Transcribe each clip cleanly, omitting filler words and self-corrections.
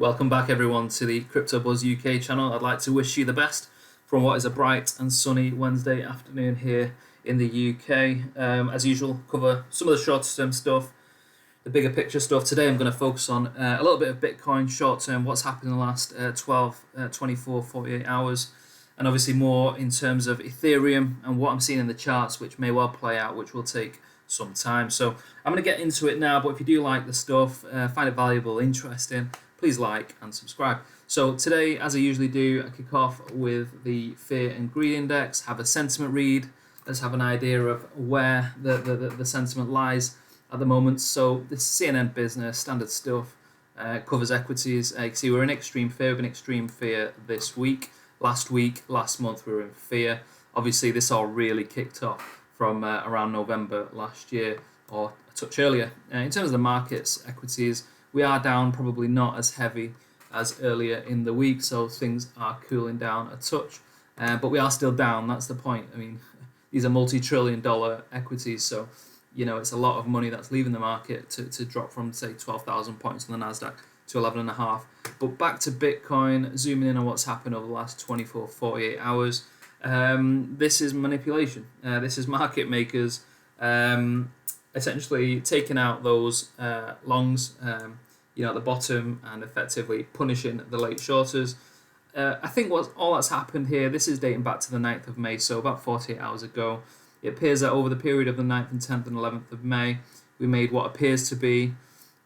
Welcome back everyone to the Crypto Buzz UK channel. I'd like to wish you the best from what is a bright and sunny Wednesday afternoon here in the UK. As usual, cover some of the short term stuff, the bigger picture stuff. Today I'm going to focus on a little bit of Bitcoin short term, what's happened in the last 12, 24, 48 hours, and obviously more in terms of Ethereum and what I'm seeing in the charts, which may well play out, which will take some time. So I'm going to get into it now, but if you do like the stuff, find it valuable, interesting, please like and subscribe. So today, as I usually do, I kick off with the Fear and Greed Index, have a sentiment read. Let's have an idea of where the sentiment lies at the moment. So this is CNN business, standard stuff, covers equities. You can see we're in extreme fear. We've been extreme fear this week. Last month we were in fear. Obviously this all really kicked off from around November last year or a touch earlier. In terms of the markets, equities, we are down, probably not as heavy as earlier in the week, so things are cooling down a touch, but we are still down. That's the point. I mean, these are multi-trillion-dollar equities, so you know it's a lot of money that's leaving the market to drop from, say, 12,000 points on the Nasdaq to 11.5. But back to Bitcoin, zooming in on what's happened over the last 24, 48 hours. This is manipulation. This is market makers essentially taking out those longs, at the bottom, and effectively punishing the late shorters. I think all that's happened here, this is dating back to the 9th of May, so about 48 hours ago. It appears that over the period of the 9th and 10th and 11th of May, we made what appears to be,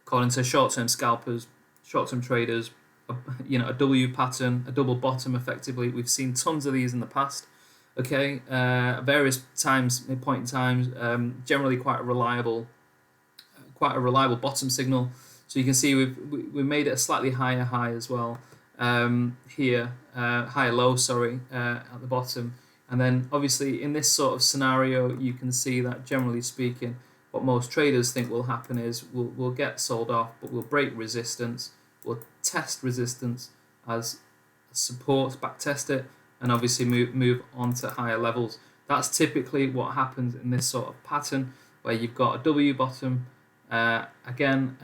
according to short-term scalpers, short-term traders, a W pattern, a double bottom effectively. We've seen tons of these in the past. Okay, various times, point in times, generally quite a reliable bottom signal. So you can see we made it a slightly higher high as well here, higher low, sorry, at the bottom. And then obviously in this sort of scenario, you can see that generally speaking, what most traders think will happen is we'll get sold off, but we'll break resistance, we'll test resistance as support, back test it, and obviously move on to higher levels. That's typically what happens in this sort of pattern, where you've got a W bottom again.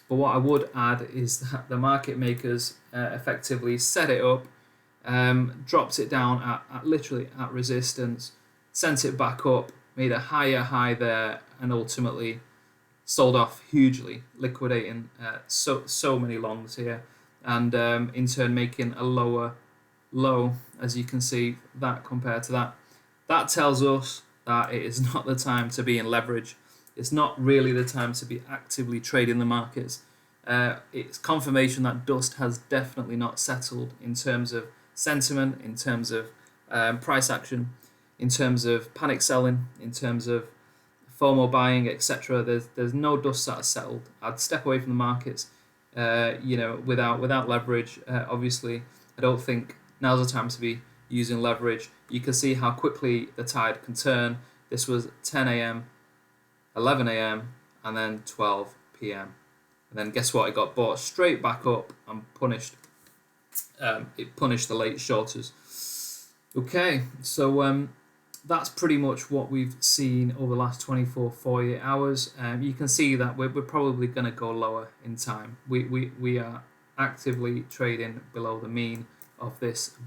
But what I would add is that the market makers effectively set it up, dropped it down at literally at resistance, sent it back up, made a higher high there, and ultimately sold off hugely, liquidating so many longs here, and in turn making a lower low, as you can see that compared to that. That tells us that it is not the time to be in leverage. It's not really the time to be actively trading the markets. It's confirmation that dust has definitely not settled in terms of sentiment, in terms of price action, in terms of panic selling, in terms of FOMO buying, etc. There's no dust that has settled. I'd step away from the markets, without leverage. Obviously, I don't think now's the time to be using leverage. You can see how quickly the tide can turn. This was 10 a.m., 11 a.m., and then 12 p.m. And then guess what? It got bought straight back up and punished. It punished the late shorters. Okay, so that's pretty much what we've seen over the last 24, 48 hours. You can see that we're probably going to go lower in time. We are actively trading below the mean of this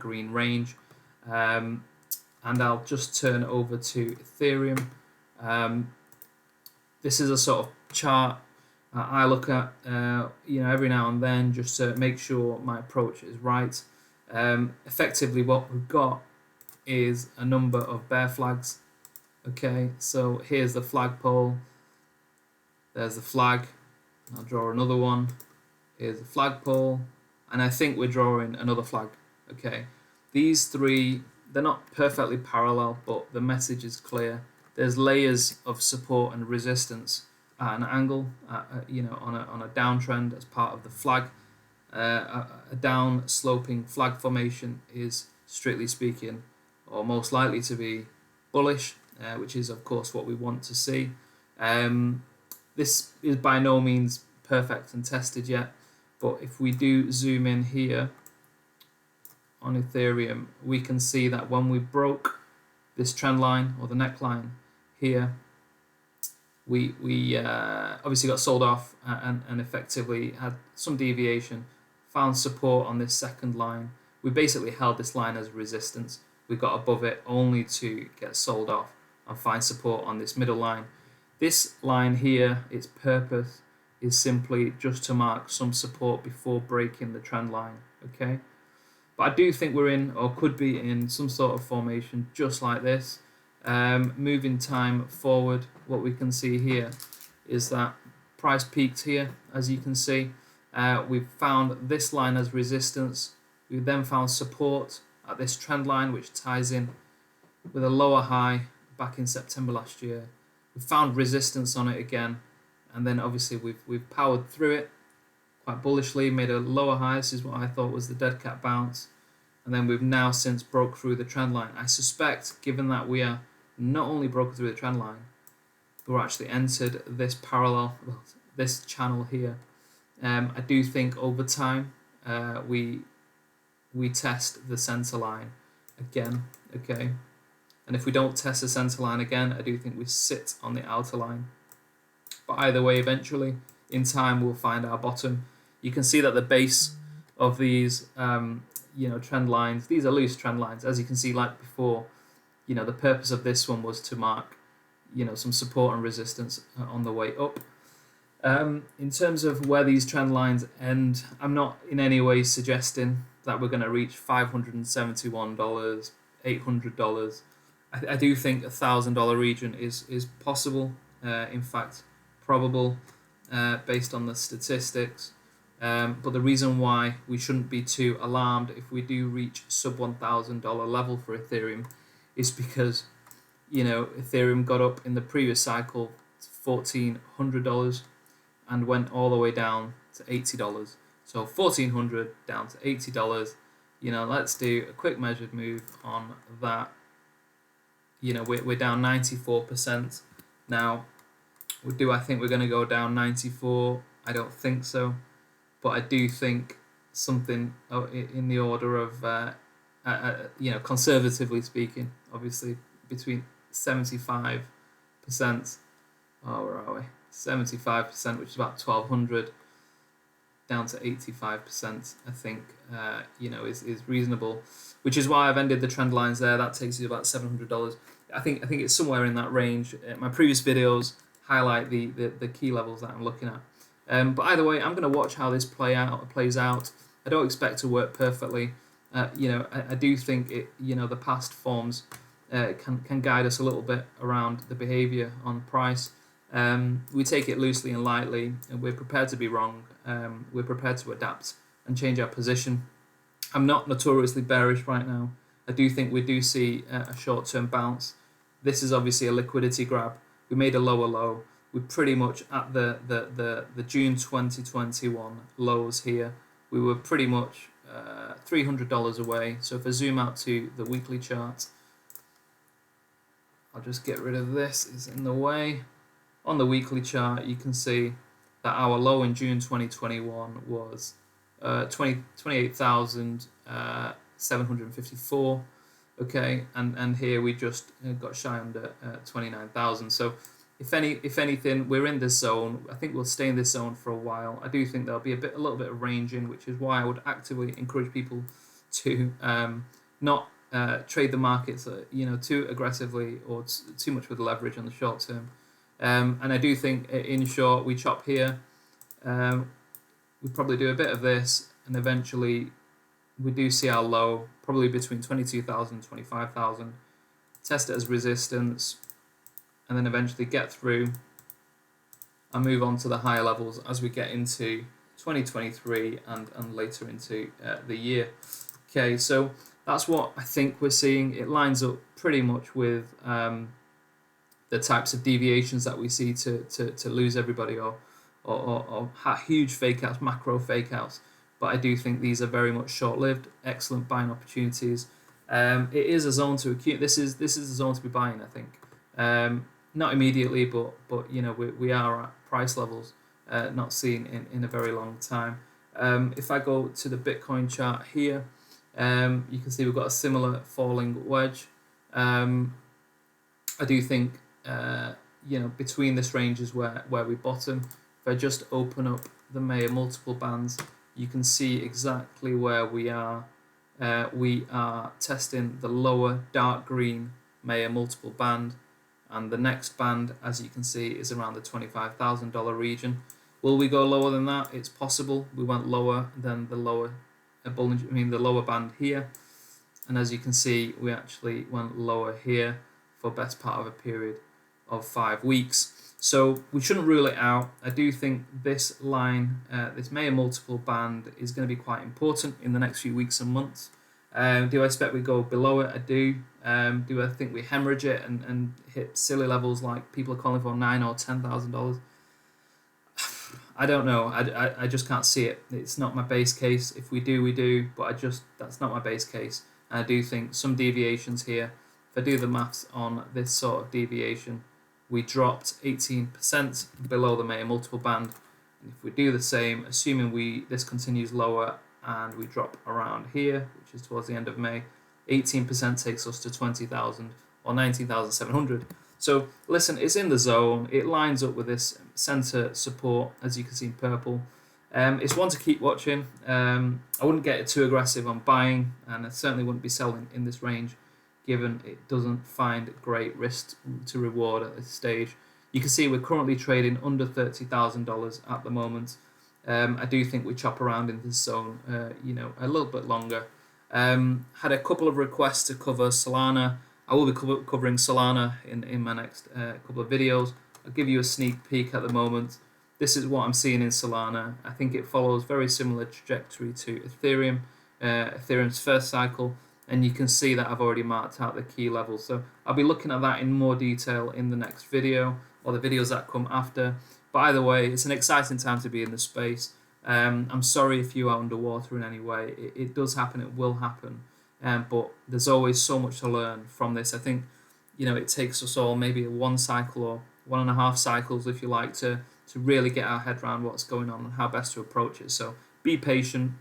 green range, and I'll just turn over to Ethereum. This is a sort of chart I look at every now and then, just to make sure my approach is right. Effectively what we've got is a number of bear flags. Okay, so here's the flagpole, there's the flag, I'll draw another one, here's the flagpole, and I think we're drawing another flag. Okay, these three, they're not perfectly parallel, but the message is clear. There's layers of support and resistance at an angle, on a downtrend as part of the flag. A down sloping flag formation is, strictly speaking, or most likely to be bullish, which is of course what we want to see. This is by no means perfect and tested yet, but if we do zoom in here on Ethereum, we can see that when we broke this trend line or the neckline here, we obviously got sold off and effectively had some deviation, found support on this second line. We basically held this line as resistance. We got above it only to get sold off and find support on this middle line. This line here, its purpose is simply just to mark some support before breaking the trend line, okay? But I do think we're in, or could be in, some sort of formation just like this. Moving time forward, what we can see here is that price peaked here, as you can see. We've found this line as resistance. We then found support at this trend line, which ties in with a lower high back in September last year. We found resistance on it again, and then obviously we've powered through it quite bullishly, made a lower high. This is what I thought was the dead cat bounce, and then we've now since broke through the trend line. I suspect, given that we are not only broken through the trend line, but we're actually entered this parallel, this channel here. I do think over time we test the center line again, okay? And if we don't test the center line again, I do think we sit on the outer line. But either way, eventually, in time, we'll find our bottom. You can see that the base of these, trend lines, these are loose trend lines. As you can see, like before, the purpose of this one was to mark, some support and resistance on the way up. In terms of where these trend lines end, I'm not in any way suggesting that we're going to reach $571, $800. I do think $1,000 region is possible, in fact probable, based on the statistics. But the reason why we shouldn't be too alarmed if we do reach sub $1,000 level for Ethereum is because Ethereum got up in the previous cycle to $1,400 and went all the way down to $80. So $1,400 down to $80. Let's do a quick measured move on that. We're down 94% now. Do I think we're going to go down 94? I don't think so, but I do think something in the order of, conservatively speaking, obviously between 75%. Oh, where are we? 75%, which is about 1,200, down to 85%. I think is reasonable, which is why I've ended the trend lines there. That takes you about $700. I think it's somewhere in that range. My previous videos highlight the key levels that I'm looking at. But either way, I'm going to watch how this plays out. I don't expect to work perfectly. I do think the past forms can guide us a little bit around the behavior on price. We take it loosely and lightly, and we're prepared to be wrong. We're prepared to adapt and change our position. I'm not notoriously bearish right now. I do think we do see a short-term bounce. This is obviously a liquidity grab. We made a lower low. We're pretty much at the June 2021 lows here. We were pretty much $300 away. So if I zoom out to the weekly chart, I'll just get rid of this. It's in the way. On the weekly chart, you can see that our low in June 2021 was 28,754. Okay, and here we just got shy under 29,000. So if anything, we're in this zone. I think we'll stay in this zone for a while. I do think there'll be a little bit of ranging, which is why I would actively encourage people to not trade the markets too aggressively or too much with leverage on the short term. And I do think, in short, we chop here. We probably do a bit of this, and eventually we do see our low, probably between 22,000 and 25,000. Test it as resistance, and then eventually get through and move on to the higher levels as we get into 2023 and later into the year. Okay, so that's what I think we're seeing. It lines up pretty much with the types of deviations that we see to lose everybody or huge fake outs, macro fake outs. But I do think these are very much short-lived, excellent buying opportunities. It is a zone to accumulate. This is a zone to be buying, I think. Not immediately, but we are at price levels not seen in a very long time. If I go to the Bitcoin chart here, you can see we've got a similar falling wedge. I do think between this range is where we bottom. If I just open up the Maya multiple bands, you can see exactly where we are. We are testing the lower dark green Maya multiple band, and the next band, as you can see, is around the $25,000 region. Will we go lower than that? It's possible. We went lower than the lower band here, and as you can see, we actually went lower here for best part of a period of 5 weeks. So we shouldn't rule it out. I do think this line, this Maya multiple band, is going to be quite important in the next few weeks and months. Do I expect we go below it? I do. Do I think we hemorrhage it and hit silly levels like people are calling for $9,000 or $10,000? I don't know. I just can't see it. It's not my base case. If we do, we do. But that's not my base case. And I do think some deviations here. If I do the maths on this sort of deviation, we dropped 18% below the Maya multiple band. And if we do the same, assuming this continues lower and we drop around here, which is towards the end of May, 18% takes us to 20,000 or 19,700. So listen, it's in the zone. It lines up with this center support, as you can see in purple. It's one to keep watching. I wouldn't get too aggressive on buying, and I certainly wouldn't be selling in this range, given it doesn't find great risk to reward at this stage. You can see we're currently trading under $30,000 at the moment. I do think we chop around in this zone, a little bit longer. Had a couple of requests to cover Solana. I will be covering Solana in my next couple of videos. I'll give you a sneak peek at the moment. This is what I'm seeing in Solana. I think it follows very similar trajectory to Ethereum, Ethereum's first cycle, and you can see that I've already marked out the key levels. So I'll be looking at that in more detail in the next video, or the videos that come after. But either way, it's an exciting time to be in the space. I'm sorry if you are underwater in any way. It does happen, it will happen. But there's always so much to learn from this. I think, it takes us all maybe one cycle or 1.5 cycles, if you like, to really get our head around what's going on and how best to approach it. So be patient,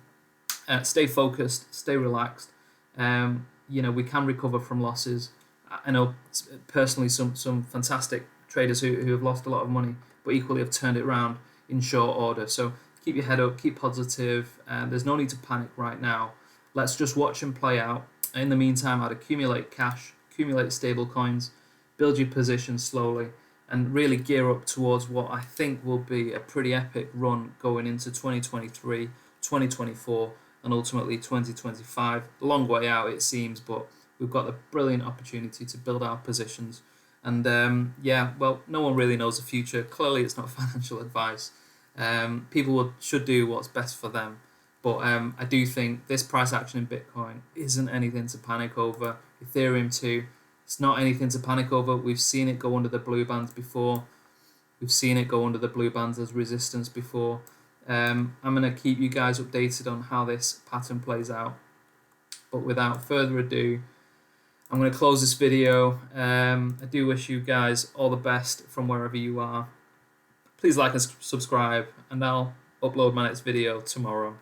stay focused, stay relaxed. We can recover from losses. I know personally some fantastic traders who have lost a lot of money, but equally have turned it around in short order. So keep your head up, keep positive. There's no need to panic right now. Let's just watch and play out. In the meantime, I'd accumulate cash, accumulate stable coins, build your position slowly, and really gear up towards what I think will be a pretty epic run going into 2023, 2024, and ultimately 2025. A long way out, it seems, but we've got a brilliant opportunity to build our positions. And no one really knows the future. Clearly, it's not financial advice. People should do what's best for them. But I do think this price action in Bitcoin isn't anything to panic over. Ethereum too. It's not anything to panic over. We've seen it go under the blue bands before. We've seen it go under the blue bands as resistance before. I'm going to keep you guys updated on how this pattern plays out. But without further ado, I'm going to close this video. I do wish you guys all the best from wherever you are. Please like and subscribe, and I'll upload my next video tomorrow.